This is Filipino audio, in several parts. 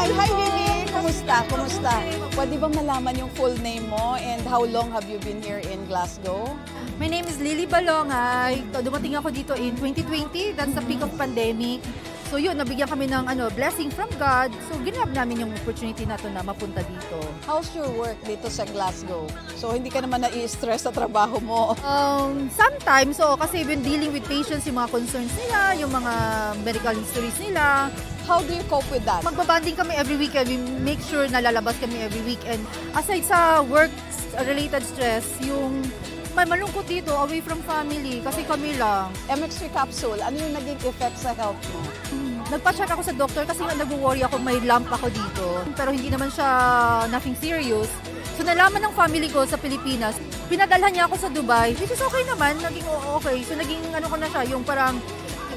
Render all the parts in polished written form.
Well, hi Lily! Kumusta? Kumusta? Pwede ba malaman yung full name mo and how long have you been here in Glasgow? My name is Lily Balongay. Dumating ako dito in 2020. That's the peak of pandemic. So yun, nabigyan kami ng blessing from God. So ginab namin yung opportunity na to na mapunta dito. How's your work dito sa Glasgow? So hindi ka naman nai-stress sa trabaho mo? Sometimes, kasi when dealing with patients, yung mga concerns nila, yung mga medical histories nila, How do you cope with that? magbabanding kami every weekend. We make sure na lalabas kami every weekend. Aside sa work-related stress, yung may malungkot dito, away from family, kasi kami lang. MX3 capsule, ano yung naging effect sa health mo? Nagpa-check ako sa doktor kasi nga nag-worry ako, may lump ako dito. Pero hindi naman siya nothing serious. So nalaman ng family ko sa Pilipinas, pinadalhan niya ako sa Dubai, which is okay naman, naging okay. So naging ko na siya, yung parang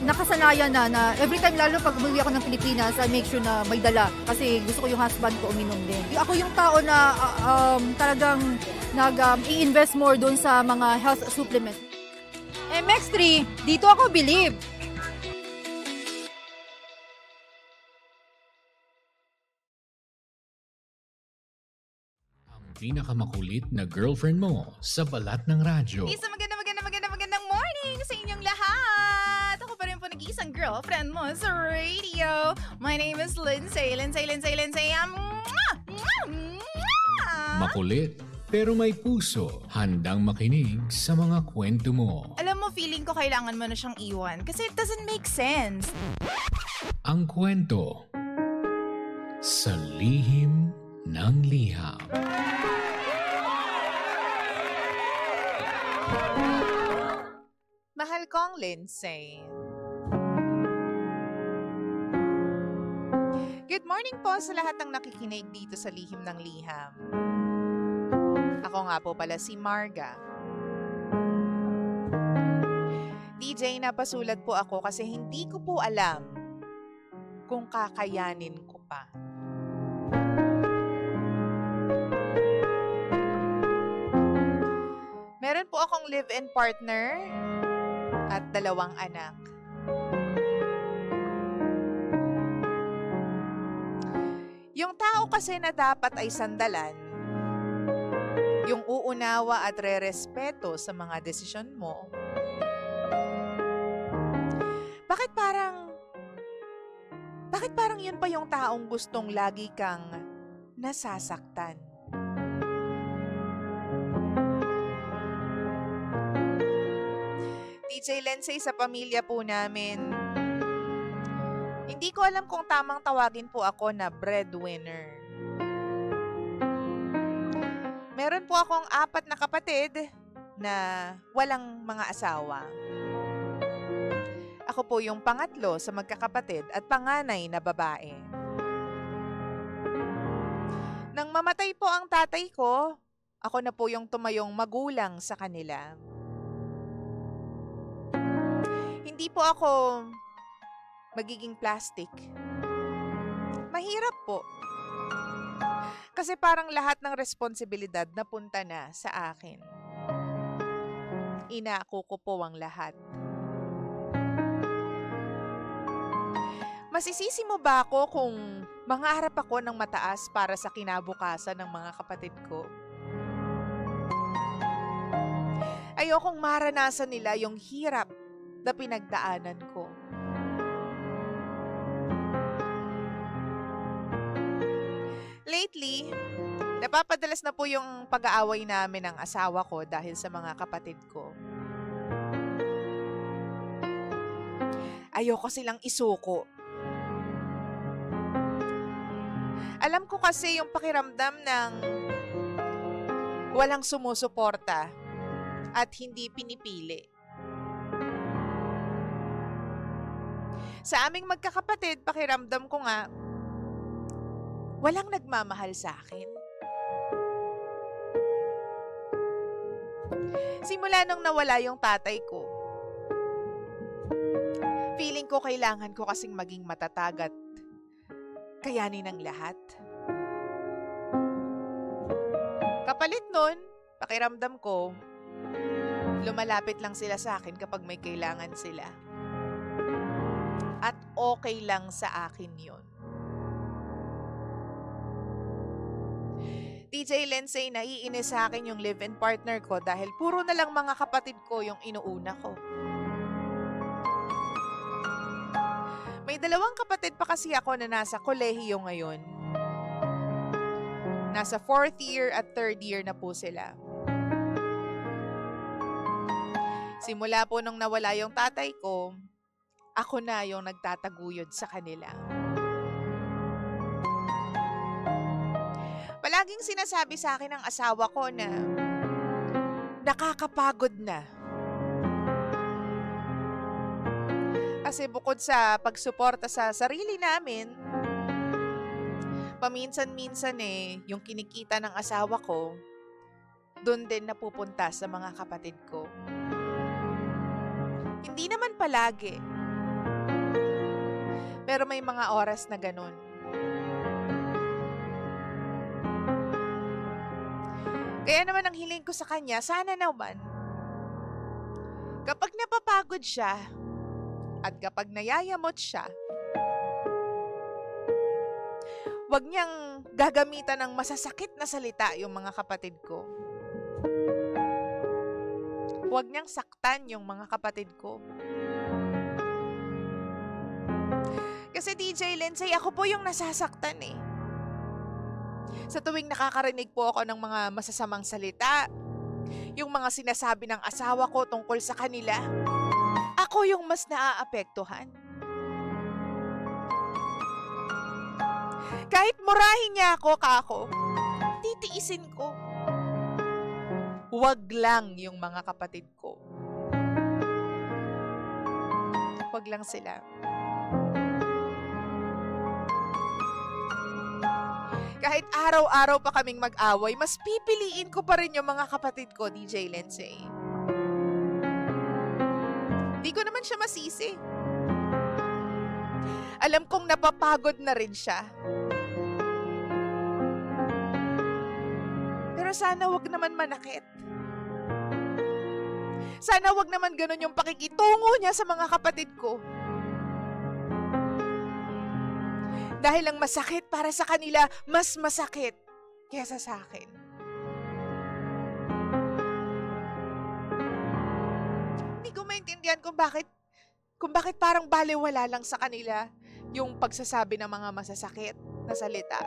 nakasanayan na every time, lalo pag umuwi ako ng Pilipinas, I make sure na may dala. Kasi gusto ko yung husband ko uminom din. Ako yung tao na talagang i-invest more doon sa mga health supplement. MX3, dito ako believe. Pinakamakulit na girlfriend mo sa balat ng radyo. Isang magandang morning sa inyong lahat! Ako pa rin po nag-iisang girlfriend mo sa radio. My name is Lindsay. Makulit pero may puso, handang makinig sa mga kwento mo. Alam mo, feeling ko kailangan mo na siyang iwan kasi it doesn't make sense. Ang kwento sa lihim ng liham. Mahal kong Lindsay. Good morning po sa lahat ng nakikinig dito sa Lihim ng Liham. Ako nga po pala si Marga. DJ, napasulat po ako kasi hindi ko po alam kung kakayanin ko pa. Meron po akong live-in partner at 2 anak. Yung tao kasi na dapat ay sandalan, yung uunawa at re-respeto sa mga desisyon mo, bakit parang yun pa yung taong gustong lagi kang nasasaktan? DJ Lindsay, sa pamilya po namin, hindi ko alam kung tamang tawagin po ako na breadwinner. Meron po akong 4 na kapatid na walang mga asawa. Ako po yung pangatlo sa magkakapatid at panganay na babae. Nang mamatay po ang tatay ko, ako na po yung tumayong magulang sa kanila. Hindi po ako magiging plastic. Mahirap po. Kasi parang lahat ng responsibilidad napunta na sa akin. Inaako ko po ang lahat. Masisisi mo ba ako kung mangarap ako ng mataas para sa kinabukasan ng mga kapatid ko? Ayokong maranasan nila yung hirap na pinagdaanan ko. Lately, napapadalas na po yung pag-aaway namin ng asawa ko dahil sa mga kapatid ko. Ayoko silang isuko. Alam ko kasi yung pakiramdam ng walang sumusuporta at hindi pinipili. Sa aming magkakapatid, pakiramdam ko nga, walang nagmamahal sa akin. Simula nung nawala yung tatay ko, feeling ko kailangan ko kasing maging matatag at kayanin ang lahat. Kapalit nun, pakiramdam ko, lumalapit lang sila sa akin kapag may kailangan sila. At okay lang sa akin yun. DJ Lindsay, naiinis sa akin yung live-in partner ko dahil puro na lang mga kapatid ko yung inuuna ko. May 2 kapatid pa kasi ako na nasa kolehiyo ngayon. Nasa 4th year at 3rd year na po sila. Simula po nung nawala yung tatay ko, ako na yung nagtataguyod sa kanila. Palaging sinasabi sa akin ng asawa ko na nakakapagod na. Kasi bukod sa pagsuporta sa sarili namin, paminsan-minsan yung kinikita ng asawa ko, doon din napupunta sa mga kapatid ko. Hindi naman palagi. Pero may mga oras na ganun. Kaya naman ang hiling ko sa kanya, sana naman, kapag napapagod siya, at kapag nayayamot siya, wag niyang gagamitan ng masasakit na salita yung mga kapatid ko. Huwag niyang saktan yung mga kapatid ko. Kasi DJ Lindsay, ako po yung nasasaktan eh. Sa tuwing nakakarinig po ako ng mga masasamang salita, yung mga sinasabi ng asawa ko tungkol sa kanila, ako yung mas naaapektuhan. Kahit murahin niya ako, titiisin ko. Huwag lang yung mga kapatid ko. Huwag lang sila. Kahit araw-araw pa kaming mag-away, mas pipiliin ko pa rin yung mga kapatid ko, DJ Lindsay. Di ko naman siya masisi. Alam kong napapagod na rin siya. Pero sana wag naman manakit. Sana wag naman ganun yung pakikitungo niya sa mga kapatid ko. Dahil ang masakit para sa kanila, mas masakit kesa sa akin. Hindi ko maintindihan kung bakit parang balewala lang sa kanila yung pagsasabi ng mga masasakit na salita.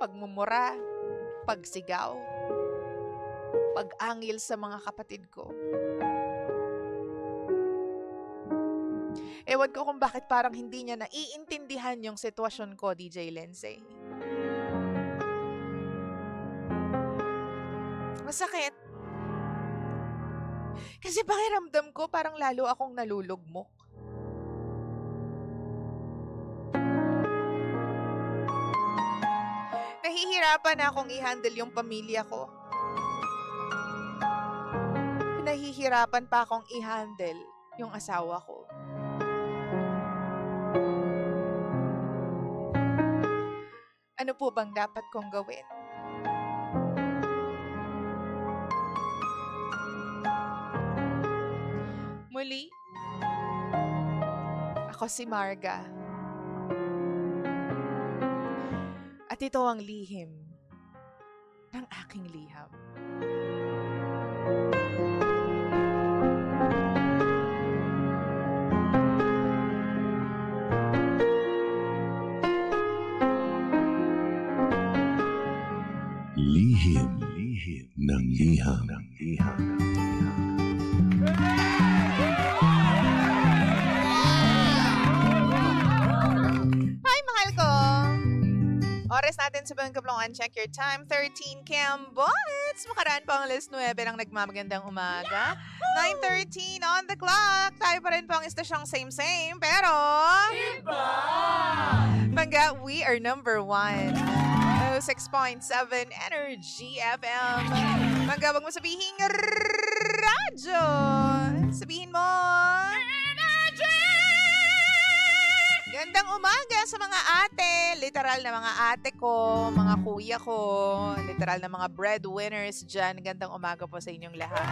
Pagmumura, pagsigaw, pag-angil sa mga kapatid ko. Ewan ko kung bakit parang hindi niya naiintindihan yung sitwasyon ko, DJ Lindsay. Masakit. Kasi pakiramdam ko parang lalo akong nalulugmok. Nahihirapan na akong i-handle yung pamilya ko. Nahihirapan pa akong i-handle yung asawa ko. Ano po bang dapat kong gawin? Muli, ako si Marga. At ito ang lihim ng aking liham. Lihim ng liham. Hi, mahal ko! Oras natin sa Bangkablongan. Check your time. 13 Cambots. Makaraan pa ang alas 9 ng nagmamagandang umaga. 9:13 on the clock. Tayo pa rin po ang istasyong same-same. Pero... Iba! Bangga, we are number 1. 6.7 Energy FM. Bangga, wag mo sabihin radyo. Sabihin mo... Gandang umaga sa mga ate, literal na mga ate ko, mga kuya ko, literal na mga breadwinners dyan. Gandang umaga po sa inyong lahat.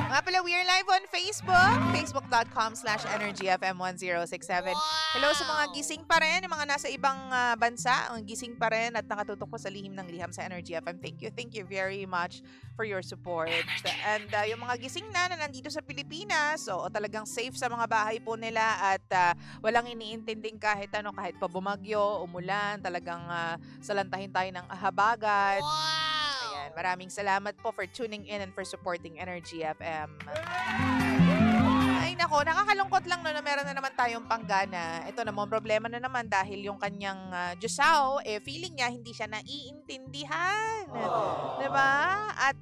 Nga pala, we are live on Facebook, facebook.com/energyfm1067. Hello sa mga gising pa rin, yung mga nasa ibang bansa, ang gising pa rin at nakatutok po sa lihim ng liham sa Energy FM. Thank you very much for your support. And yung mga gising na nandito sa Pilipinas, o talagang safe sa mga bahay po nila at walang iniintinding kahit ano, kahit pa bumagyo, umulan, talagang salantahin tayo ng habagat. Ayan, maraming salamat po for tuning in and for supporting Energy FM. Ay nako, nakakalungkot lang no, na meron na naman tayong panggana. Ito naman, problema na naman dahil yung kanyang Diyosaw, feeling niya hindi siya naiintindihan. Diba? At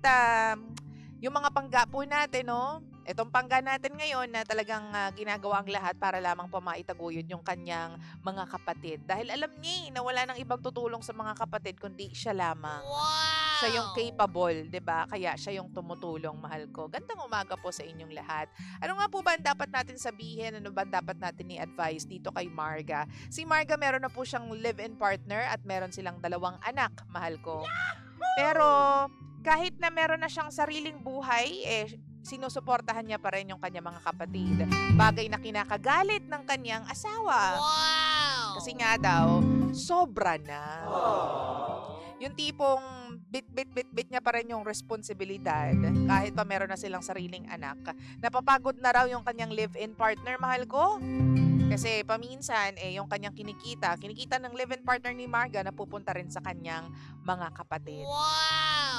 yung mga pangga po natin, no? Itong pangga natin ngayon na talagang ginagawa ang lahat para lamang po maitaguyod yung kanyang mga kapatid. Dahil alam niya na wala nang ibang tutulong sa mga kapatid kundi siya lamang. Siya yung capable, 'di ba? Kaya siya yung tumutulong, mahal ko. Gandang umaga po sa inyong lahat. Ano nga po ba ang dapat natin sabihin? Ano ba ang dapat natin i-advise dito kay Marga? Si Marga meron na po siyang live-in partner at meron silang 2 anak, mahal ko. Pero kahit na meron na siyang sariling buhay, sinusuportahan niya pa rin yung kanyang mga kapatid. Bagay na kinakagalit ng kanyang asawa. Kasi nga daw, sobra na. Yung tipong bit niya pa rin yung responsibilidad kahit pa meron na silang sariling anak. Napapagod na raw yung kanyang live-in partner, mahal ko. Kasi paminsan, yung kanyang kinikita ng live-in partner ni Marga na pupunta rin sa kanyang mga kapatid.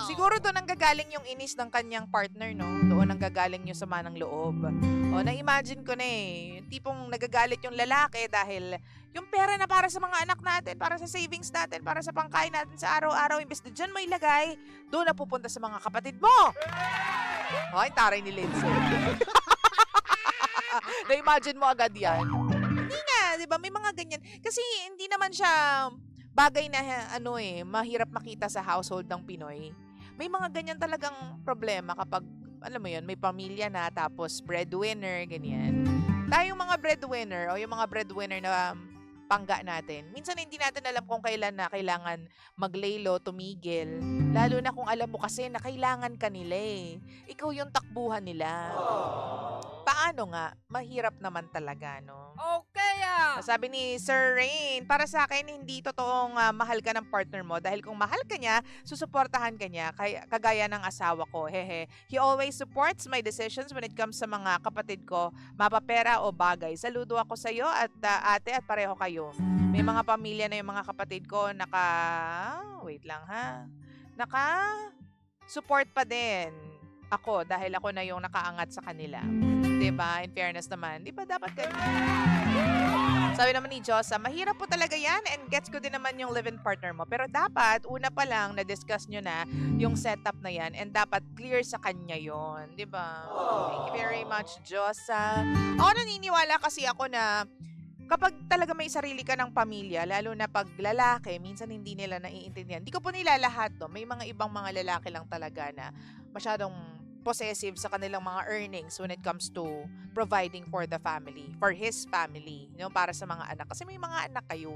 Siguro doon ang gagaling yung inis ng kanyang partner, no? Doon ang gagaling yung sama ng loob. O, na-imagine ko na yung tipong nagagalit yung lalaki dahil yung pera na para sa mga anak natin, para sa savings natin, para sa pangkain natin sa araw-araw, imbes na dyan mo ilagay, doon na pupunta sa mga kapatid mo. Ay, taray ni Lindsay. Na-imagine mo agad yan. Hindi nga, di ba? May mga ganyan. Kasi hindi naman siya bagay na mahirap makita sa household ng Pinoy. May mga ganyan talagang problema kapag, alam mo yun, may pamilya na tapos breadwinner, ganyan. Tayong mga breadwinner o yung mga breadwinner na pangga natin, minsan hindi natin alam kung kailan na kailangan maglaylo, tumigil. Lalo na kung alam mo kasi na kailangan ka nila Ikaw yung takbuhan nila. Paano nga? Mahirap naman talaga, no? Okay Sabi ni Sir Rain, para sa akin, hindi totoong mahal ka ng partner mo. Dahil kung mahal ka niya, susuportahan ka niya. Kagaya ng asawa ko, hehe. He always supports my decisions when it comes sa mga kapatid ko, mapapera o bagay. Saludo ako sa iyo at ate at pareho kayo. May mga pamilya na yung mga kapatid ko support pa din ako dahil ako na yung nakaangat sa kanila. Diba? In fairness naman, di ba dapat ganyan? Sabi naman ni Josa, mahirap po talaga yan and gets ko din naman yung live-in partner mo. Pero dapat, una pa lang, na-discuss nyo na yung setup na yan and dapat clear sa kanya yon, di ba? Thank you very much, Josa. Ako naniniwala kasi ako na kapag talaga may sarili ka ng pamilya, lalo na pag lalaki, minsan hindi nila naiintindihan. Hindi ko po nila lahat, may mga ibang mga lalaki lang talaga na masyadong possessive sa kanilang mga earnings when it comes to providing for the family, for his family, para sa mga anak. Kasi may mga anak kayo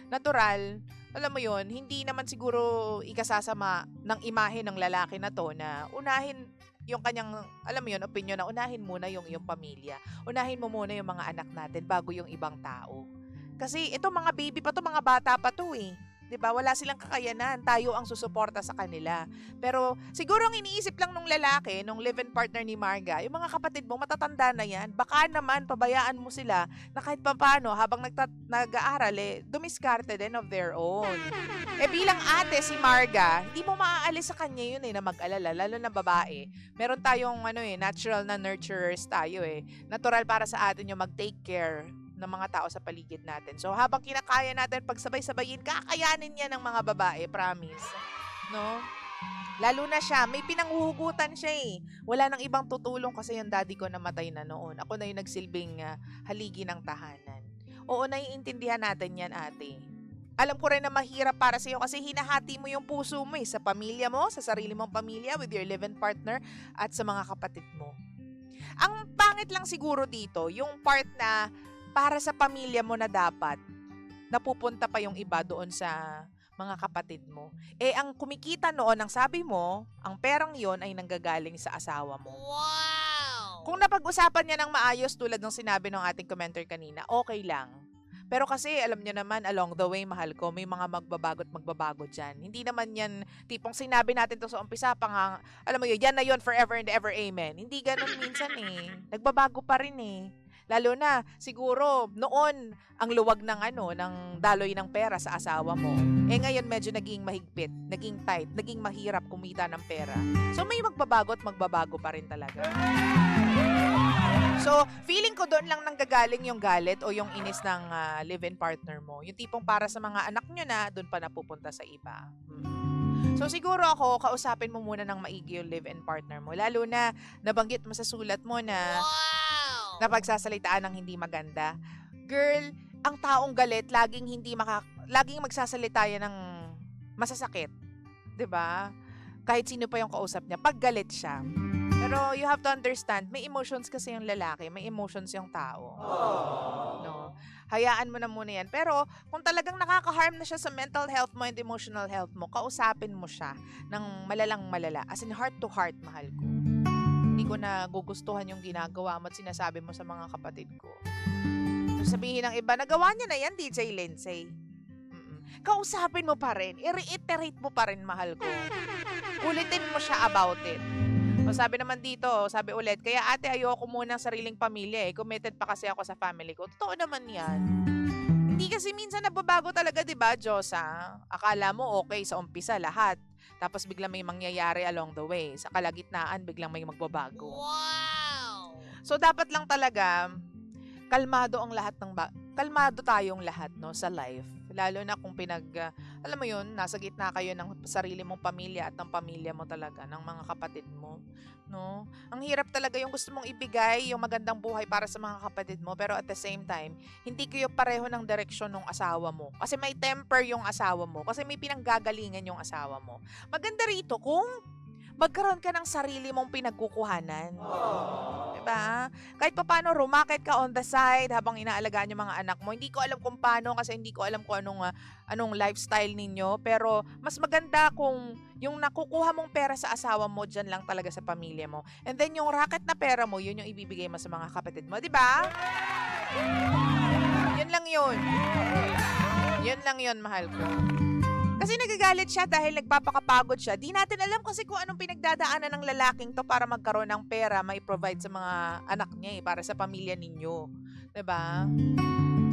Natural, alam mo yon, hindi naman siguro ikasasama ng imahe ng lalaki na to na unahin yung kanyang, alam mo yun, opinion na unahin muna yung iyong pamilya. Unahin mo muna yung mga anak natin bago yung ibang tao. Kasi ito mga baby pa to, mga bata pa to 'Di ba? Wala silang kakayanan. Tayo ang susuporta sa kanila. Pero siguro ang iniisip lang nung lalaki, nung live-in partner ni Marga, yung mga kapatid mo matatanda na yan. Baka naman pabayaan mo sila na kahit paano habang nag-aaral dumiskarte din of their own. Bilang ate si Marga, hindi mo maaalis sa kanya yun na mag-alala, lalo na babae. Meron tayong natural na nurturers tayo Natural para sa atin yung mag-take care ng mga tao sa paligid natin. So, habang kinakaya natin pagsabay-sabayin, kakayanin niya ng mga babae, promise. No? Lalo na siya, may pinanghuhugutan siya Wala nang ibang tutulong kasi yung daddy ko namatay na noon. Ako na yung nagsilbing haligi ng tahanan. Oo, naiintindihan natin yan, ate. Alam ko rin na mahirap para sa iyo kasi hinahati mo yung puso mo sa pamilya mo, sa sarili mong pamilya, with your live-in partner, at sa mga kapatid mo. Ang pangit lang siguro dito, yung part na para sa pamilya mo na dapat, napupunta pa yung iba doon sa mga kapatid mo. Ang kumikita noon, ang sabi mo, ang perang yon ay nanggagaling sa asawa mo. Wow! Kung napag-usapan niya ng maayos tulad ng sinabi ng ating commenter kanina, okay lang. Pero kasi alam niyo naman, along the way, mahal ko, may mga magbabago dyan. Hindi naman yan tipong sinabi natin to sa umpisa, alam mo yun, yan na yun forever and ever, amen. Hindi ganun minsan eh. Nagbabago pa rin eh. Lalo na, siguro, noon, ang luwag ng ng daloy ng pera sa asawa mo. Eh ngayon, medyo naging mahigpit, naging tight, naging mahirap kumita ng pera. So may magbabago at magbabago pa rin talaga. So, feeling ko doon lang nanggagaling yung galit o yung inis ng live-in partner mo. Yung tipong para sa mga anak nyo na, doon pa napupunta sa iba. So, siguro ako, kausapin mo muna ng maigi yung live-in partner mo. Lalo na, nabanggit mo sa sulat mo na napagsasalitaan ng hindi maganda. Girl, ang taong galit, laging magsasalita yan ng masasakit. 'Di ba? Kahit sino pa yung kausap niya, pag galit siya. Pero you have to understand, may emotions kasi yung lalaki, may emotions yung tao. No? Hayaan mo na muna yan. Pero kung talagang nakaka-harm na siya sa mental health mo and emotional health mo, kausapin mo siya ng malala. As in heart to heart, mahal ko. Hindi ko na gugustuhan yung ginagawa mo at sinasabi mo sa mga kapatid ko. So sabihin ng iba, nagawa niya na yan, DJ Lindsay. Kausapin mo pa rin. I-reiterate mo pa rin, mahal ko. Ulitin mo siya about it. O sabi naman dito, sabi ulit, kaya ate ayoko muna ng sariling pamilya eh. Committed pa kasi ako sa family ko. Totoo naman yan. Hindi kasi minsan nababago talaga, di ba, Diyosa? Akala mo okay sa umpisa lahat. Tapos biglang may mangyayari along the way. Sa kalagitnaan, biglang may magbabago. Wow! So dapat lang talaga, kalmado tayong lahat no sa life. Lalo na kung alam mo yun, nasa gitna kayo ng sarili mong pamilya at ng pamilya mo talaga, ng mga kapatid mo. No? Ang hirap talaga yung gusto mong ibigay, yung magandang buhay para sa mga kapatid mo, pero at the same time, hindi kayo pareho ng direksyon ng asawa mo. Kasi may temper yung asawa mo, kasi may pinanggagalingan yung asawa mo. Maganda rito kung magkaroon ka ng sarili mong pinagkukuhanan. Diba? Kahit paano rumakit ka on the side habang inaalagaan yung mga anak mo. Hindi ko alam kung paano kasi hindi ko alam kung anong lifestyle ninyo. Pero mas maganda kung yung nakukuha mong pera sa asawa mo, dyan lang talaga sa pamilya mo. And then yung racket na pera mo, yun yung ibibigay mo sa mga kapatid mo. Diba? Yun lang yun. Yun lang yun, mahal ko. Kasi nagagalit siya dahil nagpapakapagod siya. Di natin alam kasi kung anong pinagdadaanan ng lalaking to para magkaroon ng pera, may provide sa mga anak niya para sa pamilya ninyo. 'Di ba?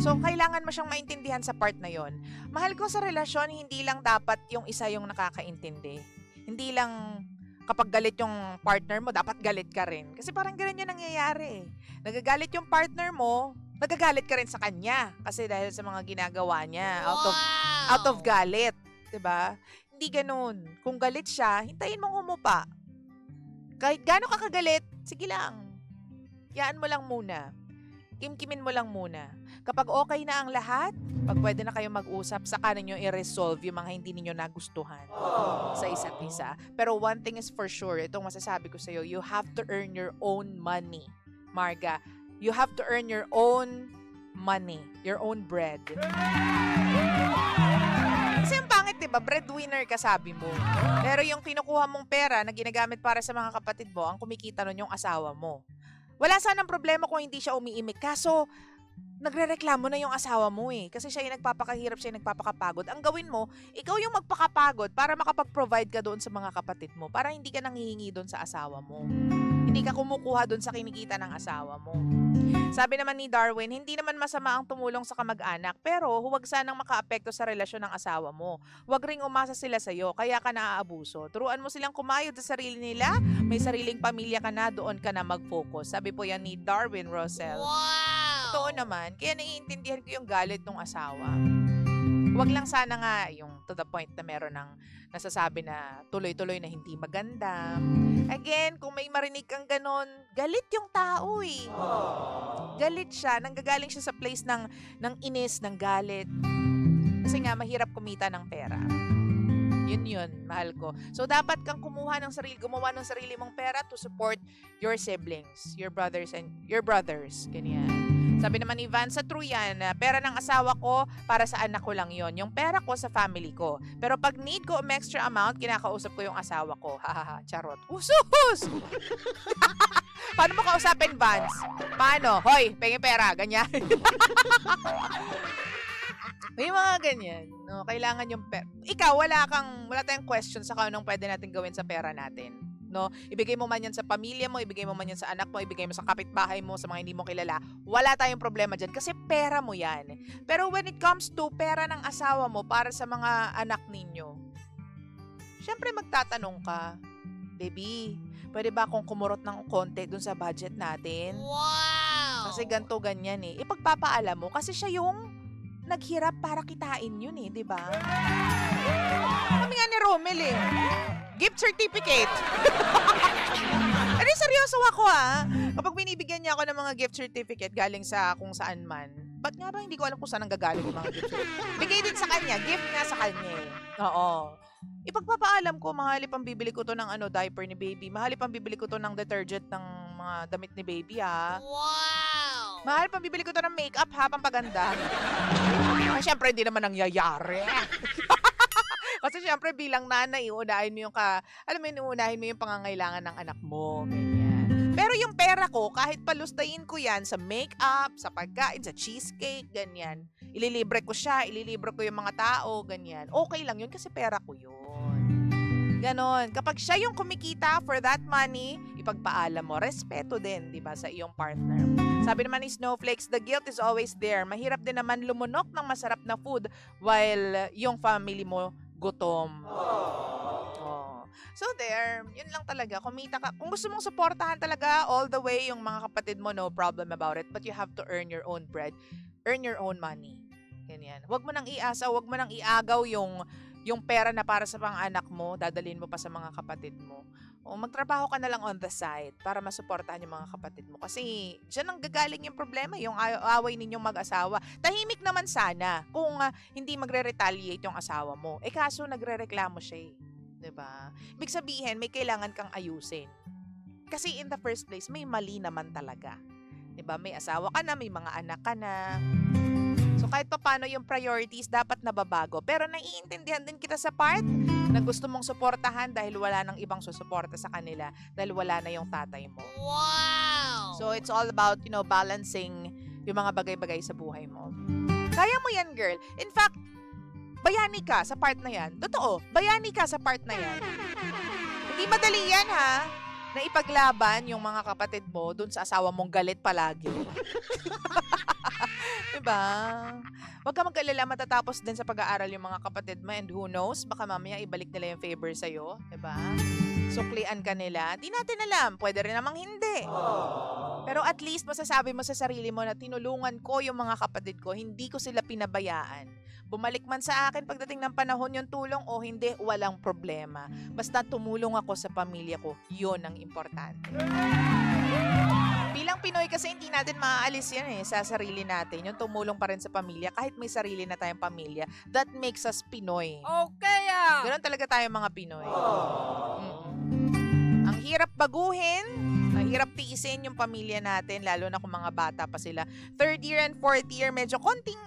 So, kailangan mo siyang maintindihan sa part na yon. Mahal ko sa relasyon, hindi lang dapat yung isa yung nakakaintindi. Hindi lang kapag galit yung partner mo, dapat galit ka rin. Kasi parang ganun yung nangyayari. Nagagalit yung partner mo, nagagalit ka rin sa kanya. Kasi dahil sa mga ginagawa niya, out of galit. 'Di ba? Hindi ganoon. Kung galit siya, hintayin mong humupa. Kahit gaano ka kagalit, sige lang. Yaan mo lang muna. Kimkimin mo lang muna. Kapag okay na ang lahat, pag pwede na kayong mag-usap, saka ninyo i-resolve yung mga hindi ninyo nagustuhan sa isa't isa. Pero one thing is for sure, itong masasabi ko sa'yo, you have to earn your own money. Marga, you have to earn your own money, your own bread. Kasi yung pangit, diba? Breadwinner ka, sabi mo. Pero yung kinukuha mong pera na ginagamit para sa mga kapatid mo, ang kumikita nun yung asawa mo. Wala sanang problema kung hindi siya umiimik. Kaso, nagrereklamo na yung asawa mo eh. Kasi siya yung nagpapakahirap, siya yung nagpapakapagod. Ang gawin mo, ikaw yung magpakapagod para makapag-provide ka doon sa mga kapatid mo. Para hindi ka nanghihingi doon sa asawa mo. Hindi ka kumukuha doon sa kinikita ng asawa mo. Sabi naman ni Darwin, hindi naman masama ang tumulong sa kamag-anak, pero huwag sanang makaapekto sa relasyon ng asawa mo. Huwag ring umasa sila sa'yo, kaya ka naaabuso. Turuan mo silang kumayod sa sarili nila, may sariling pamilya ka na, doon ka na mag-focus. Sabi po yan ni Darwin Rosell. Wow! Totoo naman, kaya naiintindihan ko yung galit ng asawa. Huwag lang sana nga yung to the point na meron ng nasasabi na tuloy-tuloy na hindi maganda. Again, kung may marinig kang ganon, galit yung tao eh. Galit siya, nanggagaling siya sa place ng inis, ng galit. Kasi nga, mahirap kumita ng pera. Yun, mahal ko. So, dapat kang gumawa ng sarili mong pera to support your siblings, your brothers, ganyan. Sabi naman ni Van, sa true yan, pera ng asawa ko, para sa anak ko lang yon. Yung pera ko sa family ko. Pero pag need ko extra amount, kinakausap ko yung asawa ko. Hahaha, charot. Usus! Paano mo kausapin, Vance? Paano? Hoy, pengi pera, ganyan. May mga ganyan. No, kailangan yung pera. Ikaw, wala tayong question sa kung anong pwede natin gawin sa pera natin. No? Ibigay mo man yan sa pamilya mo, ibigay mo man yan sa anak mo, ibigay mo sa kapitbahay mo, sa mga hindi mo kilala. Wala tayong problema dyan kasi pera mo yan. Pero when it comes to pera ng asawa mo para sa mga anak ninyo, syempre magtatanong ka, baby, pwede ba akong kumurot ng konti dun sa budget natin? Wow! Kasi ganto ganyan eh. Ipagpapaalam mo kasi siya yung naghirap para kitain yun eh, di ba? Kami nga ni Romel eh. Gift certificate. Ano, seryoso ako Kapag binibigyan niya ako ng mga gift certificate galing sa kung saan man, ba't nga ba hindi ko alam kung saan ang gagaling yung mga gift certificate? Bigay din sa kanya. Gift nga sa kanya eh. Oo. Ipagpapaalam ko, mahali pang bibili ko to ng diaper ni baby. Mahali pang bibili ko to ng detergent ng mga damit ni baby Wow! Mahal pang bibili ko to ng makeup pampaganda. Siyempre, hindi naman nangyayari. Kasi siyempre, bilang nanay, uunahin mo yung pangangailangan ng anak mo. Ganyan. Pero yung pera ko, kahit palustayin ko yan sa makeup, sa pagkain, sa cheesecake, ganyan. Ililibre ko siya, ililibre ko yung mga tao, ganyan. Okay lang yun kasi pera ko yun. Ganon. Kapag siya yung kumikita for that money, ipagpaalam mo. Respeto din, di ba, sa iyong partner. Sabi naman ni Snowflakes, the guilt is always there. Mahirap din naman lumunok ng masarap na food while yung family mo gutom. Oh. So there, yun lang talaga. Kumita ka. Kung gusto mong suportahan talaga all the way yung mga kapatid mo, no problem about it. But you have to earn your own bread. Earn your own money. Ganyan. Huwag mo nang iasa, huwag mo nang iagaw yung pera na para sa pang-anak mo, dadalhin mo pa sa mga kapatid mo. O magtrabaho ka na lang on the side para masuportahan yung mga kapatid mo. Kasi dyan ang gagaling yung problema, yung away ninyong mag-asawa. Tahimik naman sana kung hindi magre-retaliate yung asawa mo. Kaso nagre-reklamo siya eh. Diba? Ibig sabihin, may kailangan kang ayusin. Kasi in the first place, may mali naman talaga. Diba? May asawa ka na, may mga anak ka na. So kahit pa paano yung priorities dapat nababago. Pero naiintindihan din kita sa part na gusto mong suportahan dahil wala nang ibang susuporta sa kanila dahil wala na yung tatay mo. Wow! So it's all about, balancing yung mga bagay-bagay sa buhay mo. Kaya mo yan, girl. In fact, bayani ka sa part na yan. Totoo, bayani ka sa part na yan. Hindi madali yan, na ipaglaban yung mga kapatid mo dun sa asawa mong galit palagi. Diba? Huwag ka mag-alala, matatapos din sa pag-aaral yung mga kapatid mo and who knows, baka mamaya ibalik nila yung favor sa'yo. Diba? Suklian ka nila. Di natin alam. Pwede rin namang hindi. Pero at least masasabi mo sa sarili mo na tinulungan ko yung mga kapatid ko. Hindi ko sila pinabayaan. Bumalik man sa akin pagdating ng panahon yung tulong o hindi, walang problema. Basta tumulong ako sa pamilya ko. Yun ang importante. Bilang Pinoy kasi hindi natin maaalis yan sa sarili natin. Yung tumulong pa rin sa pamilya kahit may sarili na tayong pamilya. That makes us Pinoy. Okay Ganun talaga tayo mga Pinoy. Ang hirap baguhin, ang hirap tiisin yung pamilya natin, lalo na kung mga bata pa sila. 3rd year and 4th year, medyo konting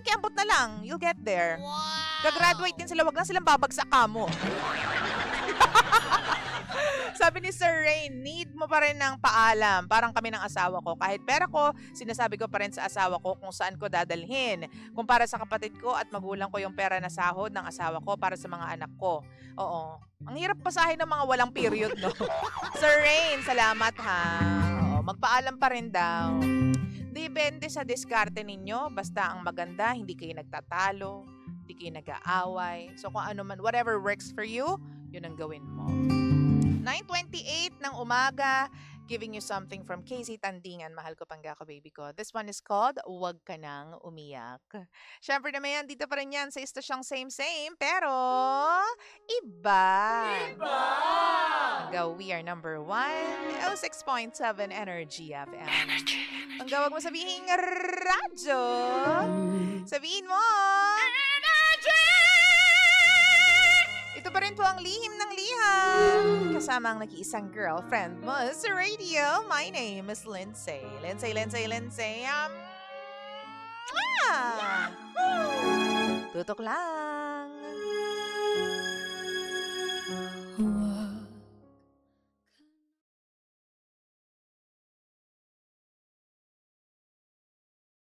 kembot na lang. You'll get there. Wow! Gagraduate din sila, wag lang silang babagsak ka mo. Sabi ni Sir Rain, need mo pa rin ng paalam. Parang kami ng asawa ko. Kahit pera ko, sinasabi ko pa rin sa asawa ko kung saan ko dadalhin. Kung para sa kapatid ko at magulang ko yung pera na sahod ng asawa ko para sa mga anak ko. Oo. Ang hirap pasahin ng mga walang period, no? Sir Rain, salamat Oo, magpaalam pa rin daw. Depende sa diskarte ninyo. Basta ang maganda, hindi kayo nagtatalo, hindi kayo nag-aaway. So kung ano man, whatever works for you, yun ang gawin mo. 9:28 ng umaga, giving you something from Casey Tandingan, mahal ko panggako baby ko. This one is called Huwag Ka Nang Umiyak. Siyempre naman yan, dito pa rin yan sa istasyong same, pero iba. We are number 1, 06.7 Energy FM. Panggawag mo sabihin radyo. Sabihin mo. Ito pa rin po ang Lihim ng Liham. Kasama ang nag-iisang girlfriend mo sa radio. My name is Lindsay. Lindsay. Tutok lang.